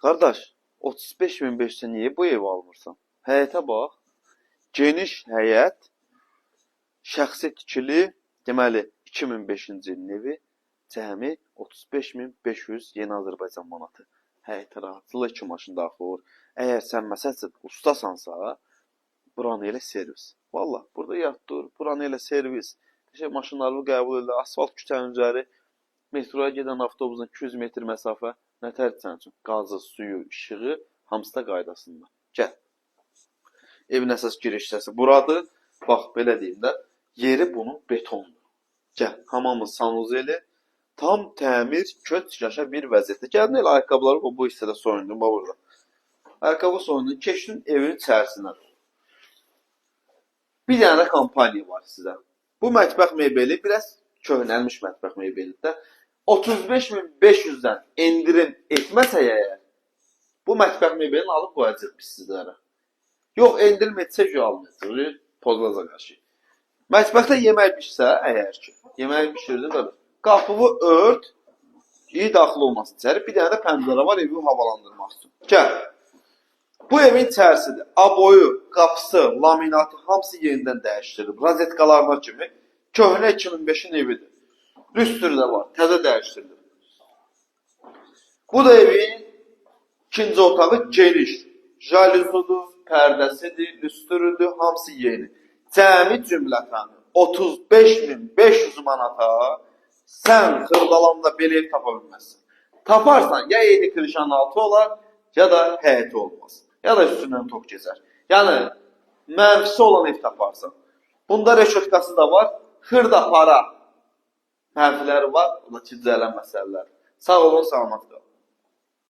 Qardaş, 35.500-ə niyə bu evi almırsan? Həyətə bax. Geniş həyət, şəxsi tikili, deməli 2005-ci ilin evi, cəmi 35.500 yeni Azərbaycan manatı. Həyətə rahatlıqla 2 maşın daxil olur. Əgər sən məsələn ustasansa, buranı elə servis. Valla, burada yat dur, buranı elə servis. Maşınlarını qəbul edir, asfalt küçənin üzəri, metroya gedən avtobusun 200 metr məsafə, nətər sən üçün? Qazı, suyu, işığı, hamısı da qaydasında. Gəl. Evin əsas giriş hissəsi buradır. Bax, belə deyim də, yeri bunun betondur. Gəl, hamamın sanuzeli, tam təmir, köç yaşa bir vəziyyətdə. Gəldin elə ayaqqabıları bu hissədə soyundun, bax burada. Ayaqqabı soyundun, keçdin evin içərisinə. Bir dənə də kampaniya var sizə. Bu mətbəx mebeli biraz köhnəlmiş mətbəx mebelidir. 35.500-dən endirim etməsə əgər, bu mətbəx mebelini alıb qoyacaq biz sizlərə. Yox, endirim etsə almayacaq, pozulaca qarşı. Mətbəxdə yemək bişsə, əgər ki, yemək bişirdi də, qapını ört, iyi daxil olmasın içəri, bir dənə də pəncərə var evi havalandırmaq üçün. Gəl. Bu evin içərisidir. Aboyu, qapısı, laminatı hamısı yenidən dəyişdirilib. Rozetkalarına kimi köhnə 2005-in evidir. Lüstrü də var, təzə dəyişdirilib. Bu da evin ikinci otağı geniş. Jaluzudur, pərdəsidir, lüstrüdür, hamısı yeni. Cəmi cümlətən 35.500 manata sən xırdalanda belə ev tapa bilməzsən. Taparsan, ya yeni krişanın altı olar, ya da həyəti olmaz. Ya da üstündən tok keçər. Yəni, mənfisi olan ev taparsan. Bunda reşotkası da var, xırda para mənfiləri var, o da ciddi məsələlər. Sağ olun, salamat qalın.